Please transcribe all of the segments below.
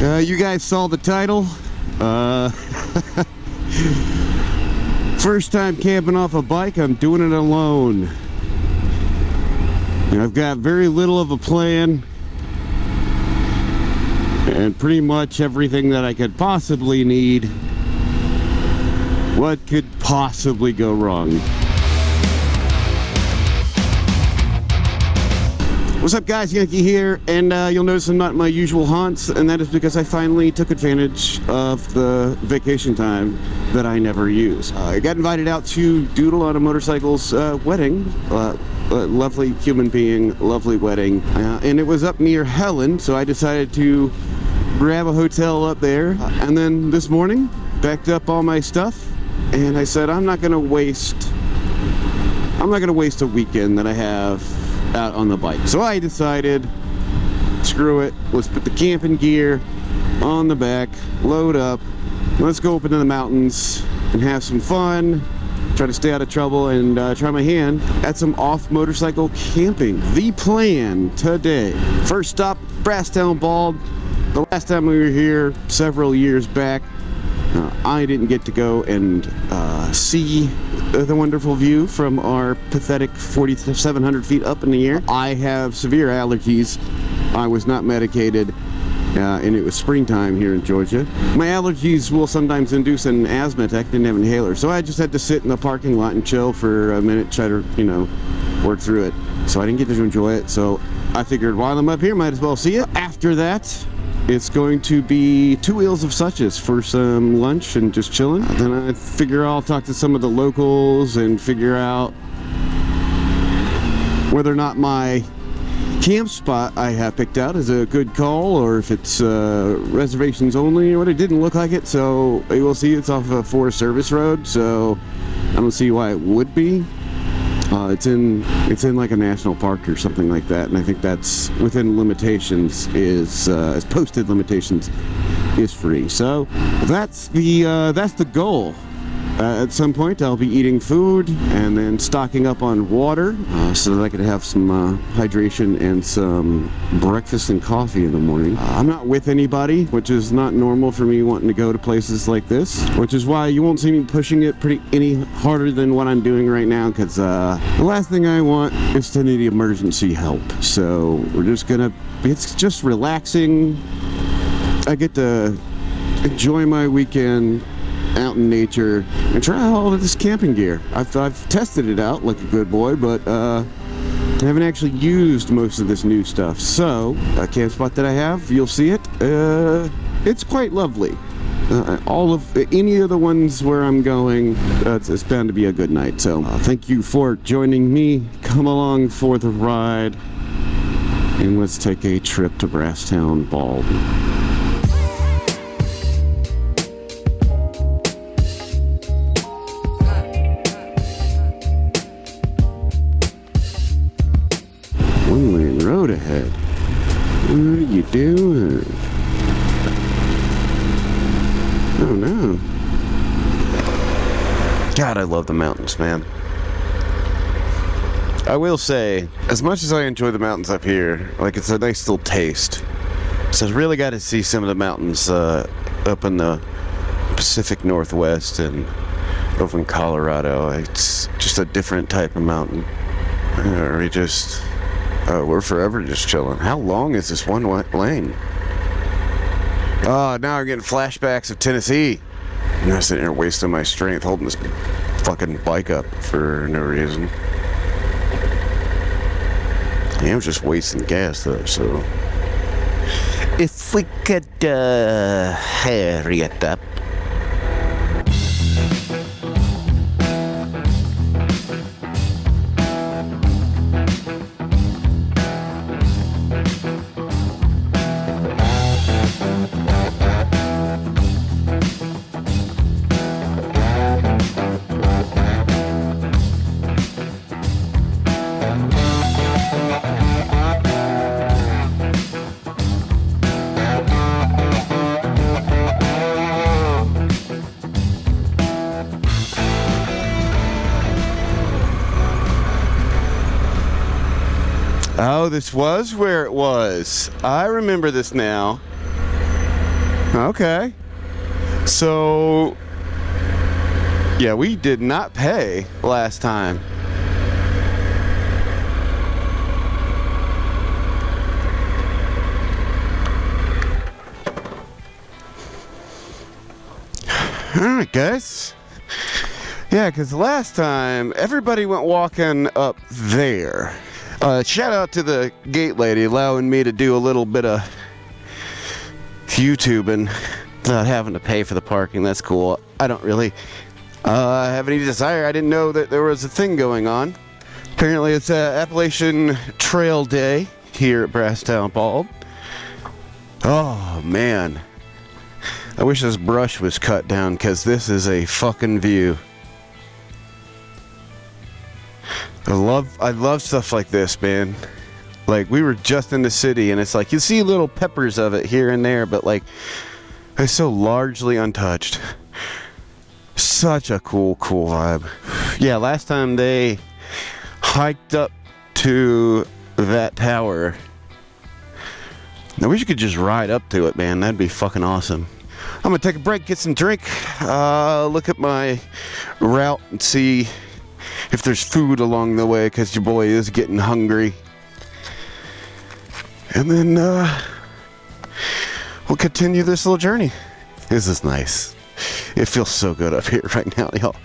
You guys saw the title. First time camping off a bike. I'm doing it alone. And I've got very little of a plan. And pretty much everything that I could possibly need. What could possibly go wrong? What's up, guys? Yanki here, and you'll notice I'm not in my usual haunts, and that is because I finally took advantage of the vacation time that I never use. I got invited out to doodle on a motorcycle's wedding. Lovely human being, lovely wedding, and it was up near Helen, so I decided to grab a hotel up there, and then this morning backed up all my stuff, and I said I'm not gonna waste a weekend that I have out on the bike. So I decided, screw it, let's put the camping gear on the back, load up, let's go up into the mountains and have some fun, try to stay out of trouble, and try my hand at some off motorcycle camping. The plan today: first stop, Brasstown Bald. The last time we were here several years back, I didn't get to go and see the wonderful view from our pathetic 4,700 feet up in the air. I have severe allergies. I was not medicated, and it was springtime here in Georgia. My allergies will sometimes induce an asthma attack. Didn't have an inhaler, so I just had to sit in the parking lot and chill for a minute, try to, work through it. So I didn't get to enjoy it, so I figured while I'm up here, might as well see it. After that, it's going to be 2 wheels of Suches for some lunch and just chilling. Then I figure I'll talk to some of the locals and figure out whether or not my camp spot I have picked out is a good call, or if it's reservations only or what. It didn't look like it, so you will see it's off of a Forest Service road, so I don't see why it would be. It's in like a national park or something like that, and I think that's within limitations, is as posted limitations is free. So that's the goal. At some point I'll be eating food and then stocking up on water so that I could have some hydration and some breakfast and coffee in the morning. I'm not with anybody, which is not normal for me wanting to go to places like this, which is why you won't see me pushing it any harder than what I'm doing right now, because the last thing I want is to need emergency help. So it's just relaxing. I get to enjoy my weekend out in nature and try all of this camping gear. I've tested it out like a good boy, but I haven't actually used most of this new stuff. So a camp spot that I have, you'll see it. It's quite lovely. Any of the ones where I'm going, it's bound to be a good night. So thank you for joining me. Come along for the ride, and let's take a trip to Brasstown Bald. One-lane road ahead. What are you doing? Oh no. God, I love the mountains, man. I will say, as much as I enjoy the mountains up here, like, it's a nice little taste. So I've really got to see some of the mountains up in the Pacific Northwest and over in Colorado. It's just a different type of mountain. We're forever just chilling. How long is this one lane? Oh, now I'm getting flashbacks of Tennessee. I'm sitting here wasting my strength holding this fucking bike up for no reason. I am just wasting gas though, so if we could hurry it up. Oh, this was where it was. I remember this now. Okay. So, yeah, we did not pay last time. Alright, guys. Yeah, because last time everybody went walking up there. Shout out to the gate lady allowing me to do a little bit of YouTubing without having to pay for the parking. That's cool. I don't really have any desire. I didn't know that there was a thing going on. Apparently it's Appalachian Trail Day here at Brasstown Bald. Oh, man. I wish this brush was cut down because this is a fucking view. I love stuff like this, man. Like, we were just in the city and it's like you see little peppers of it here and there, but like it's so largely untouched. Such a cool vibe. Yeah, last time they hiked up to that tower. I wish you could just ride up to it, man. That'd be fucking awesome. I'm gonna take a break, get some drink, look at my route and see if there's food along the way, because your boy is getting hungry. And then we'll continue this little journey. This is nice. It feels so good up here right now, y'all.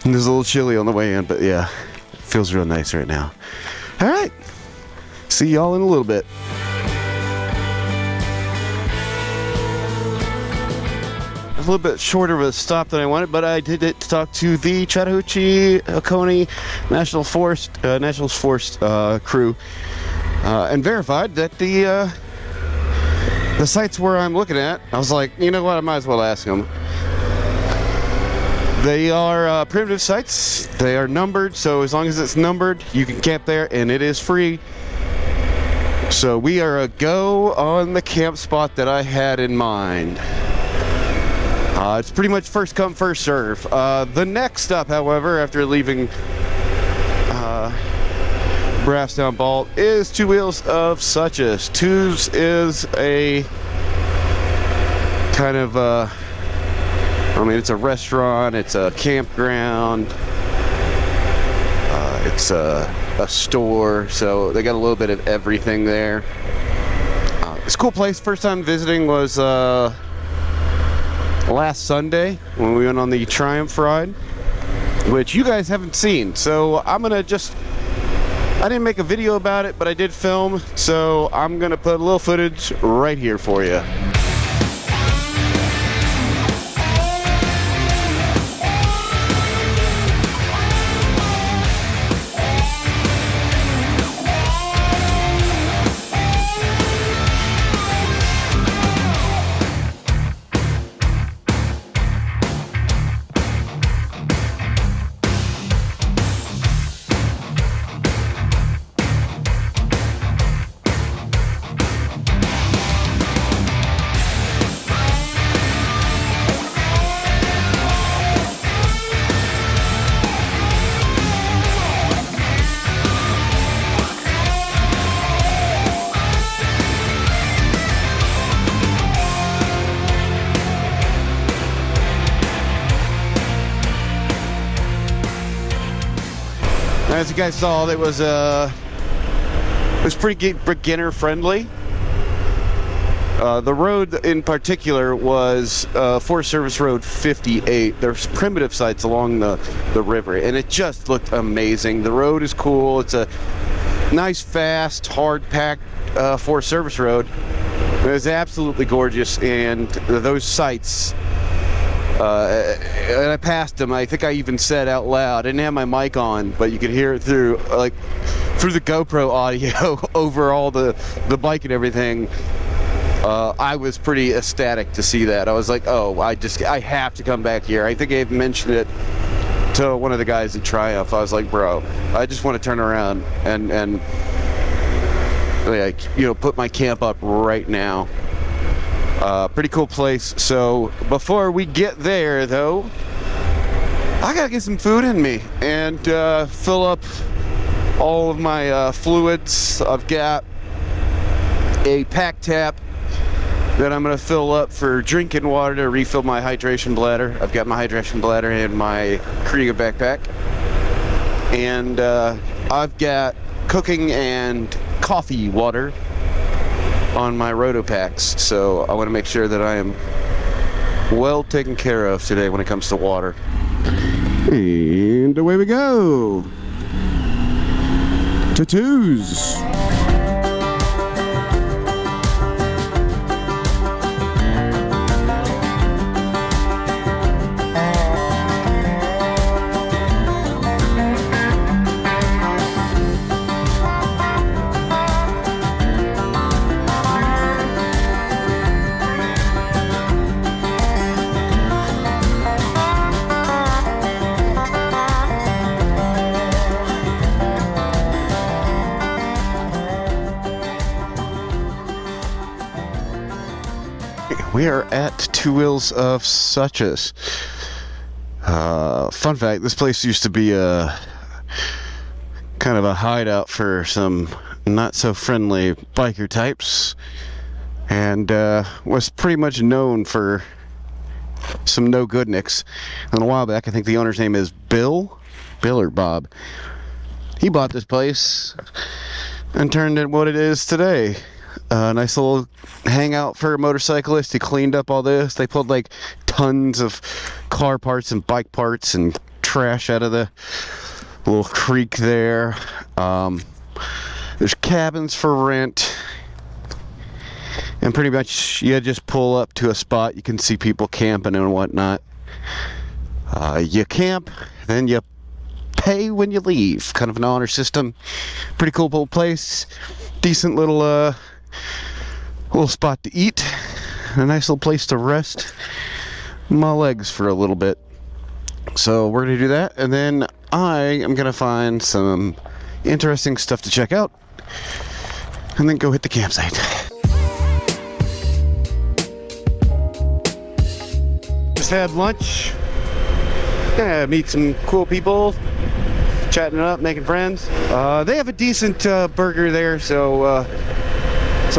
And there's a little chilly on the way in, but yeah, it feels real nice right now. All right, see y'all in a little bit. A little bit shorter of a stop than I wanted, but I did it to talk to the Chattahoochee-Oconee National Forest crew, and verified that the sites where I'm looking at, I was like, you know what, I might as well ask them. They are primitive sites. They are numbered, so as long as it's numbered, you can camp there, and it is free. So we are a go on the camp spot that I had in mind. It's pretty much first come, first serve. The next stop, however, after leaving Brasstown Bald, is Two Wheels of Suches. Two's is a kind of, I mean, it's a restaurant, it's a campground, it's a store, so they got a little bit of everything there. It's a cool place. First time visiting was last Sunday when we went on the Triumph ride, which you guys haven't seen, so I'm gonna I didn't make a video about it, but I did film, so I'm gonna put a little footage right here for you. As you guys saw, it was pretty beginner friendly. The road in particular was Forest Service Road 58. There's primitive sites along the river, and it just looked amazing. The road is cool. It's a nice, fast, hard-packed Forest Service road. It was absolutely gorgeous, and those sites. And I passed them. I think I even said out loud. I didn't have my mic on, but you could hear it through the GoPro audio over all the bike and everything. I was pretty ecstatic to see that. I was like, oh, I have to come back here. I think I mentioned it to one of the guys at Triumph. I was like, bro, I just want to turn around and like, you know, put my camp up right now. Pretty cool place. So before we get there, though, I gotta get some food in me and fill up all of my fluids. I've got a pack tap Then I'm going to fill up for drinking water to refill my hydration bladder. I've got my hydration bladder in my Kriega backpack. And I've got cooking and coffee water on my Roto packs. So I want to make sure that I am well taken care of today when it comes to water. And away we go. Tattoos. We are at Two Wheels of Suches. Fun fact, this place used to be a kind of a hideout for some not so friendly biker types, and was pretty much known for some no good nicks. And a while back, I think the owner's name is Bill or Bob. He bought this place and turned it what it is today. A nice little hangout for motorcyclists. He cleaned up all this. They pulled like tons of car parts and bike parts and trash out of the little creek there. There's cabins for rent. And pretty much you just pull up to a spot. You can see people camping and whatnot. You camp, then you pay when you leave. Kind of an honor system. Pretty cool little place. Decent little spot to eat, a nice little place to rest my legs for a little bit. So we're gonna do that, and then I am gonna find some interesting stuff to check out, and then go hit the campsite. Just had lunch. Yeah, meet some cool people, chatting it up, making friends. They have a decent burger there, so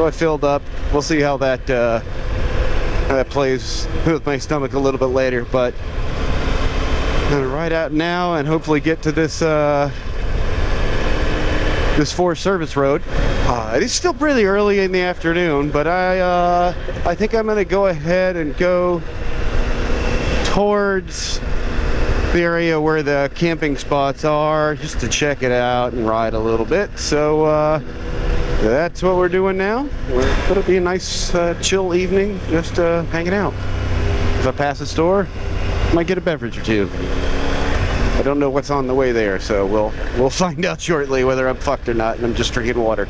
I filled up. We'll see how that plays with my stomach a little bit later, but I'm gonna ride out now and hopefully get to this this Forest Service road. It's still pretty early in the afternoon, but I think I'm gonna go ahead and go towards the area where the camping spots are, just to check it out and ride a little bit. So that's what we're doing now. It'll be a nice chill evening, just hanging out. If I pass a store, might get a beverage or two. I don't know what's on the way there, so we'll find out shortly whether I'm fucked or not and I'm just drinking water.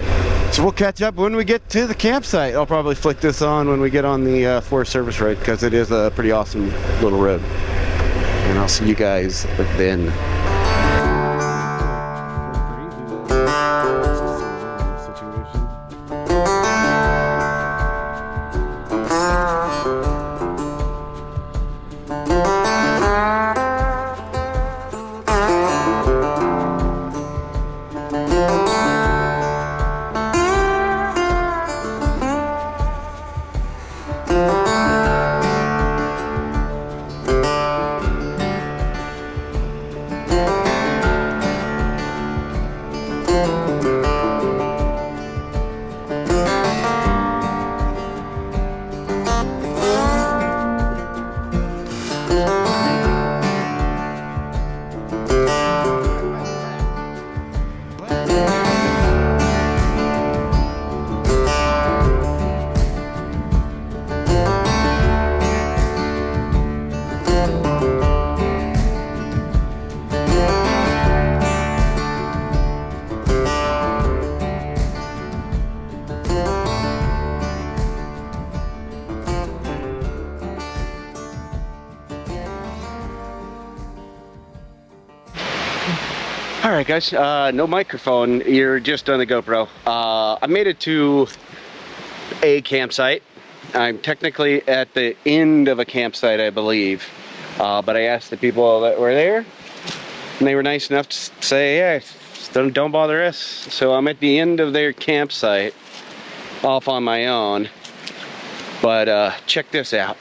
So we'll catch up when we get to the campsite. I'll probably flick this on when we get on the Forest Service road, because it is a pretty awesome little road. And I'll see you guys then. Alright guys, no microphone, you're just on the GoPro. I made it to a campsite. I'm technically at the end of a campsite, I believe. But I asked the people that were there, and they were nice enough to say, yeah, don't bother us. So I'm at the end of their campsite, off on my own. But check this out.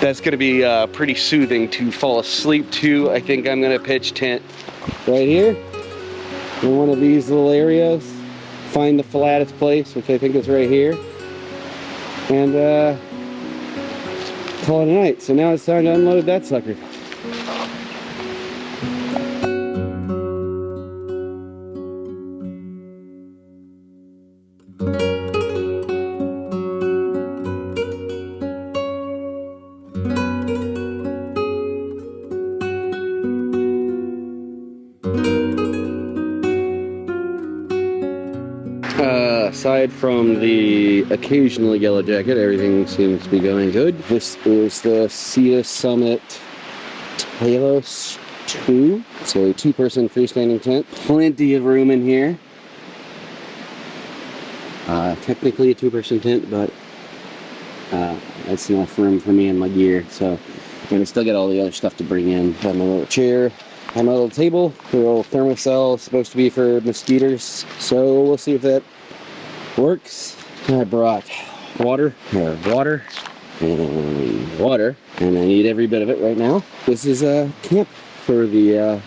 That's gonna be pretty soothing to fall asleep to. I think I'm gonna pitch tent right here in one of these little areas. Find the flattest place, which I think is right here, and call it a night. So now it's time to unload that sucker. Aside from the occasional yellow jacket, everything seems to be going good. This is the Sea Summit Talos 2. It's a 2-person freestanding tent. Plenty of room in here. Technically a 2-person tent, but that's enough room for me and my gear. So I'm gonna still get all the other stuff to bring in. Got my little chair. Have my little table. The little thermocell is supposed to be for mosquitoes. So we'll see if that works. I brought water, and water, and I need every bit of it right now. This is a camp for the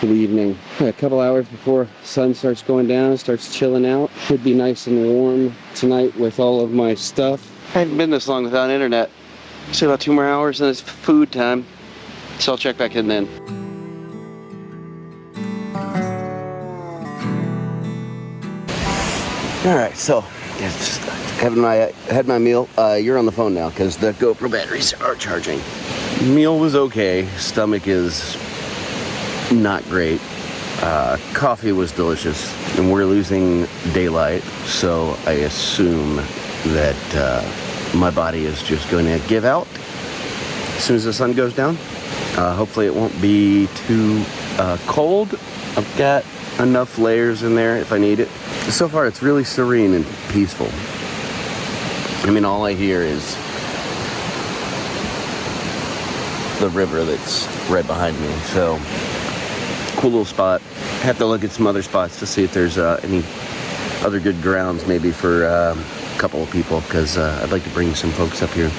evening. A couple hours before sun starts going down, it starts chilling out. Should be nice and warm tonight with all of my stuff. I haven't been this long without internet. Say about 2 more hours and it's food time. So I'll check back in then. Alright, so just had my meal. You're on the phone now because the GoPro batteries are charging. Meal was okay. Stomach is not great. Coffee was delicious. And we're losing daylight, so I assume that my body is just going to give out as soon as the sun goes down. Hopefully it won't be too cold. I've got enough layers in there if I need it. So far it's really serene and peaceful. I mean, all I hear is the river that's right behind me. So cool little spot. Have to look at some other spots to see if there's any other good grounds maybe for a couple of people, because I'd like to bring some folks up here.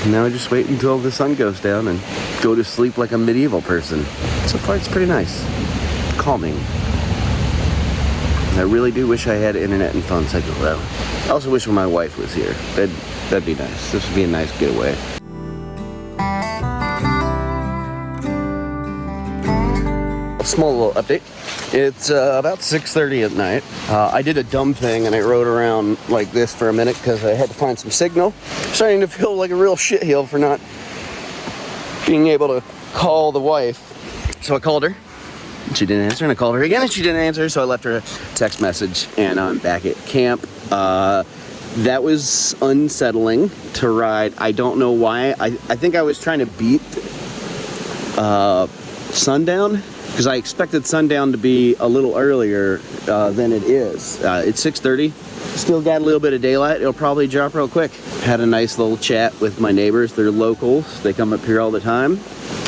Now I just wait until the sun goes down and go to sleep like a medieval person. So far it's pretty nice. Calming. I really do wish I had internet and phone signal though. I also wish my wife was here. That'd be nice. This would be a nice getaway. A small little update. It's about 6:30 at night. I did a dumb thing and I rode around like this for a minute because I had to find some signal. Starting to feel like a real shitheel for not being able to call the wife. So I called her. She didn't answer, and I called her again and she didn't answer, so I left her a text message and I'm back at camp. That was unsettling to ride. I don't know why. I think I was trying to beat sundown, because I expected sundown to be a little earlier than it is. It's 6:30. Still got a little bit of daylight. It'll probably drop real quick. Had a nice little chat with my neighbors. They're locals. They come up here all the time.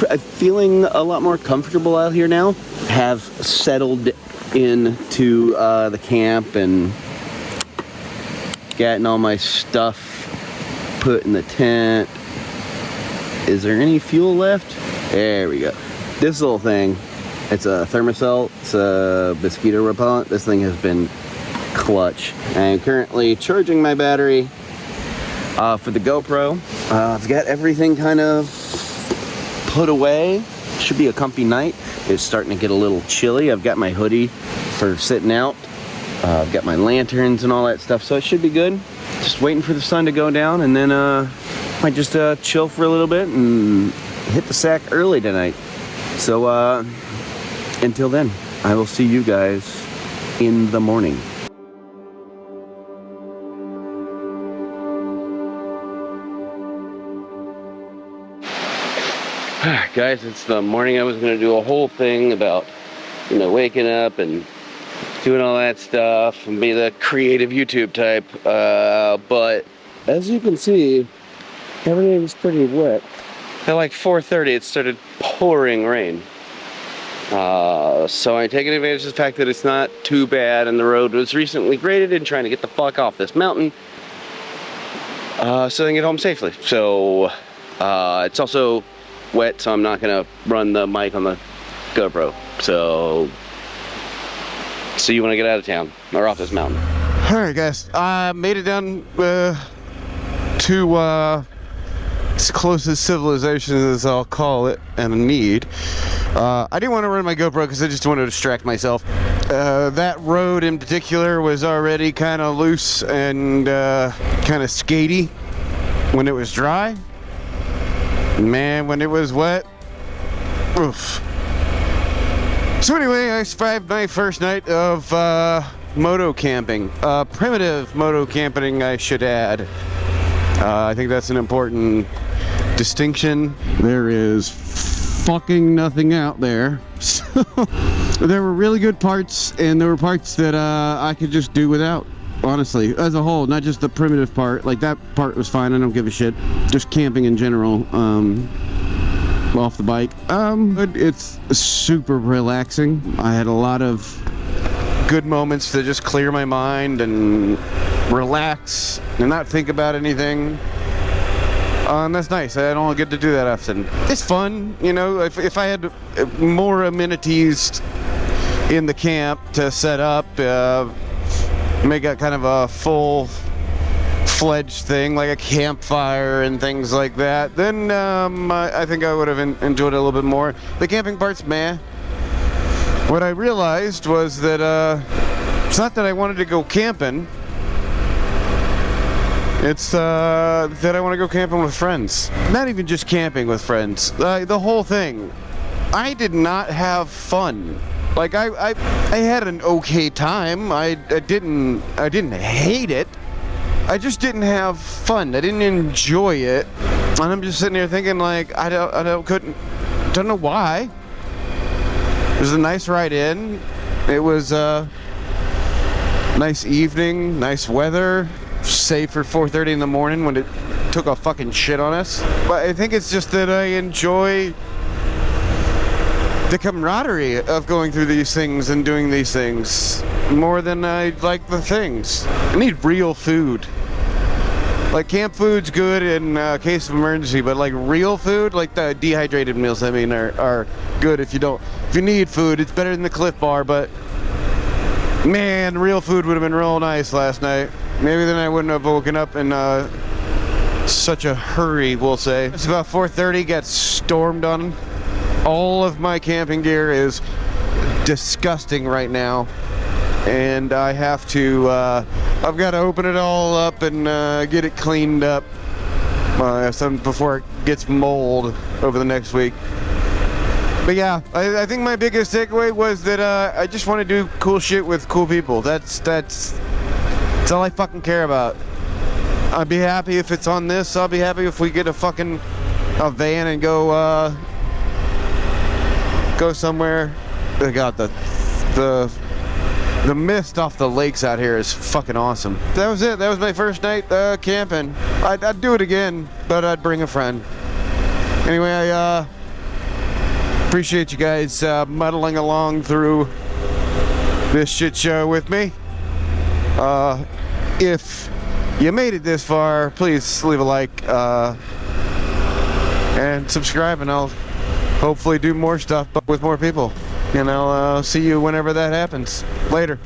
I'm feeling a lot more comfortable out here now. Have settled into the camp and gotten all my stuff put in the tent. Is there any fuel left? There we go. This little thing, it's a thermocell. It's a mosquito repellent. This thing has been clutch. I'm currently charging my battery for the GoPro. I've got everything kind of put away. Should be a comfy night. It's starting to get a little chilly. I've got my hoodie for sitting out. I've got my lanterns and all that stuff, so it should be good. Just waiting for the sun to go down, and then might just chill for a little bit and hit the sack early tonight. So until then, I will see you guys in the morning. Guys, it's the morning. I was going to do a whole thing about, you know, waking up and doing all that stuff and be the creative YouTube type, but as you can see, everything's pretty wet. At like 4:30, it started pouring rain. So I'm taking advantage of the fact that it's not too bad and the road was recently graded and trying to get the fuck off this mountain so I can get home safely. So it's also wet, so I'm not gonna run the mic on the GoPro. So see you when I get out of town or off this mountain. Alright guys, I made it down to as close as civilization as I'll call it and need. I didn't want to run my GoPro because I just wanted to distract myself. That road in particular was already kind of loose and kind of skatey when it was dry. Man, when it was wet, oof. So anyway, I survived my first night of moto camping. Primitive moto camping, I should add. I think that's an important distinction. There is fucking nothing out there. So there were really good parts, and there were parts that I could just do without, honestly, as a whole, not just the primitive part. Like, that part was fine, I don't give a shit. Just camping in general, off the bike. It's super relaxing. I had a lot of good moments to just clear my mind and relax and not think about anything. And that's nice. I don't get to do that often. It's fun, you know. If I had more amenities in the camp to set up, make it kind of a full-fledged thing, like a campfire and things like that, then I think I would have enjoyed it a little bit more. The camping part's meh. What I realized was that it's not that I wanted to go camping. It's that I want to go camping with friends. Not even just camping with friends. The whole thing. I did not have fun. Like I had an okay time. I didn't hate it. I just didn't have fun. I didn't enjoy it. And I'm just sitting here thinking, like, I don't know why. It was a nice ride in. It was a nice evening, nice weather. Safe for 4:30 in the morning when it took a fucking shit on us. But I think it's just that I enjoy the camaraderie of going through these things and doing these things more than I like the things. I need real food. Like, camp food's good in case of emergency, but like real food, like the dehydrated meals, I mean, are good if you need food. It's better than the Cliff Bar, but man, real food would have been real nice last night. Maybe then I wouldn't have woken up in such a hurry, we'll say. It's about 4:30, got stormed on. All of my camping gear is disgusting right now. And I have to, I've got to open it all up and get it cleaned up before it gets mold over the next week. But yeah, I think my biggest takeaway was that I just want to do cool shit with cool people. That's all I fucking care about. I'd be happy if it's on this. I'll be happy if we get a van and go somewhere. God, the mist off the lakes out here is fucking awesome. That was it. That was my first night camping. I'd do it again, but I'd bring a friend. Anyway, I appreciate you guys muddling along through this shit show with me. If you made it this far, please leave a like and subscribe, and I'll hopefully do more stuff but with more people. And I'll see you whenever that happens. Later.